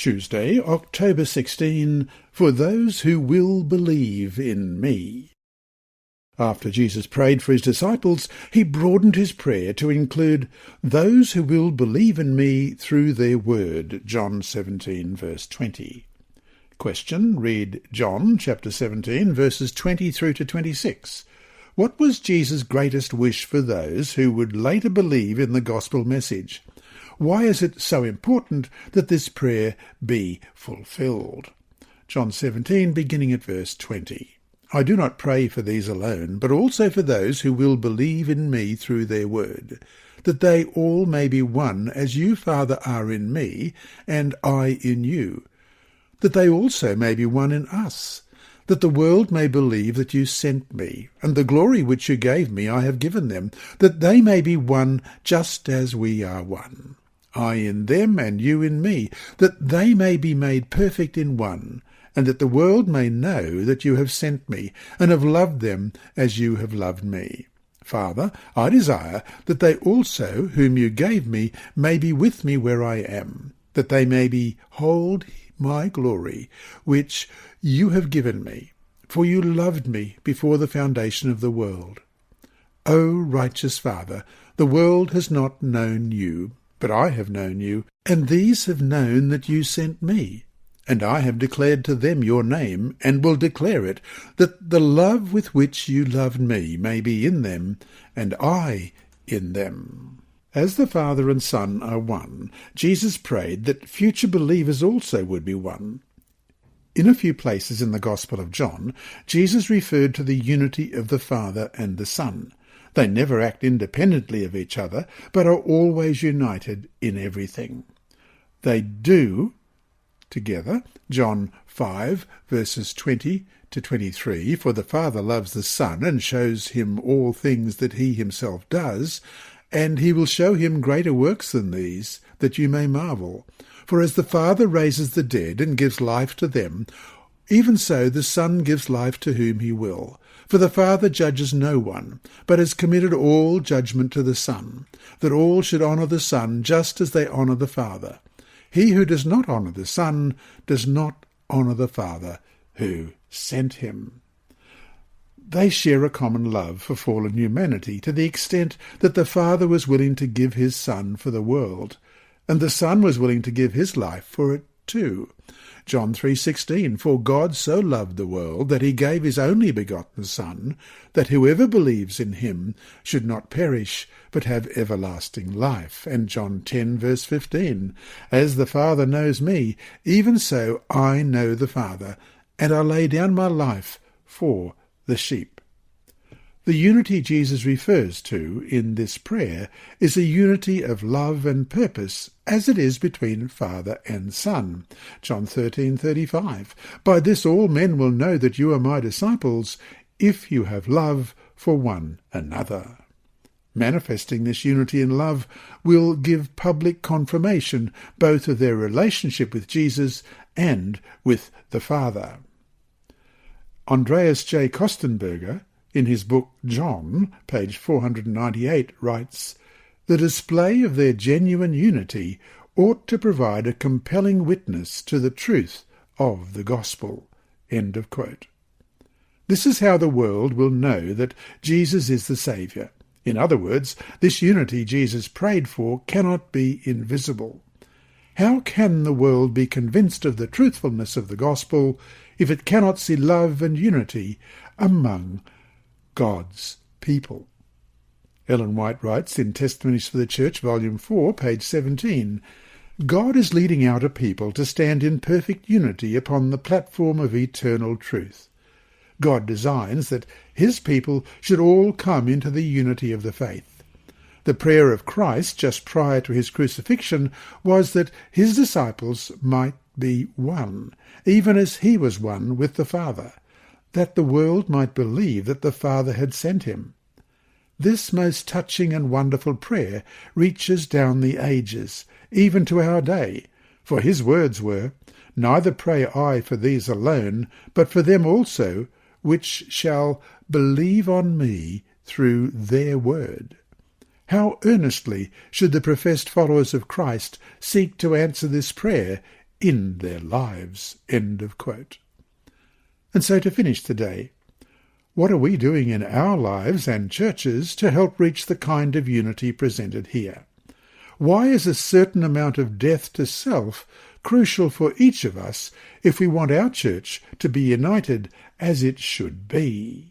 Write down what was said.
Tuesday, October 16, for those who will believe in me. After Jesus prayed for his disciples, he broadened his prayer to include those who will believe in me through their word, John 17, verse 20. Question, read John chapter 17, verses 20 through to 26. What was Jesus' greatest wish for those who would later believe in the gospel message? Why is it so important that this prayer be fulfilled? John 17, beginning at verse 20. I do not pray for these alone, but also for those who will believe in me through their word, that they all may be one as you, Father, are in me, and I in you, that they also may be one in us, that the world may believe that you sent me, and the glory which you gave me I have given them, that they may be one just as we are one. I in them and you in me, that they may be made perfect in one, and that the world may know that you have sent me, and have loved them as you have loved me. Father, I desire that they also, whom you gave me, may be with me where I am, that they may behold my glory, which you have given me, for you loved me before the foundation of the world. O righteous Father, the world has not known you, but I have known you, and these have known that you sent me. And I have declared to them your name, and will declare it, that the love with which you loved me may be in them, and I in them. As the Father and Son are one, Jesus prayed that future believers also would be one. In a few places in the Gospel of John, Jesus referred to the unity of the Father and the Son. They never act independently of each other, but are always united in everything. They do together, John 5, verses 20 to 23, for the Father loves the Son, and shows him all things that he himself does, and he will show him greater works than these, that you may marvel. For as the Father raises the dead and gives life to them, even so the Son gives life to whom he will. For the Father judges no one, but has committed all judgment to the Son, that all should honour the Son just as they honour the Father. He who does not honour the Son does not honour the Father who sent him. They share a common love for fallen humanity to the extent that the Father was willing to give his Son for the world, and the Son was willing to give his life for it too. John 3:16, for God so loved the world that he gave his only begotten Son, that whoever believes in him should not perish, but have everlasting life. And John 10, verse 15, as the Father knows me, even so I know the Father, and I lay down my life for the sheep. The unity Jesus refers to in this prayer is a unity of love and purpose, as it is between Father and Son. John 13:35. By this all men will know that you are my disciples, if you have love for one another. Manifesting this unity in love will give public confirmation both of their relationship with Jesus and with the Father. Andreas J. Kostenberger, in his book John, page 498, writes, the display of their genuine unity ought to provide a compelling witness to the truth of the gospel. End of quote. This is how the world will know that Jesus is the Saviour. In other words, this unity Jesus prayed for cannot be invisible. How can the world be convinced of the truthfulness of the gospel if it cannot see love and unity among God's people? Ellen White writes in Testimonies for the Church, Volume 4, page 17, God is leading out a people to stand in perfect unity upon the platform of eternal truth. God designs that his people should all come into the unity of the faith. The prayer of Christ just prior to his crucifixion was that his disciples might be one, even as he was one with the Father, that the world might believe that the Father had sent him. This most touching and wonderful prayer reaches down the ages, even to our day, for his words were, Neither pray I for these alone, but for them also, which shall believe on me through their word. How earnestly should the professed followers of Christ seek to answer this prayer in their lives." End of quote. And so to finish the day, what are we doing in our lives and churches to help reach the kind of unity presented here? Why is a certain amount of death to self crucial for each of us if we want our church to be united as it should be?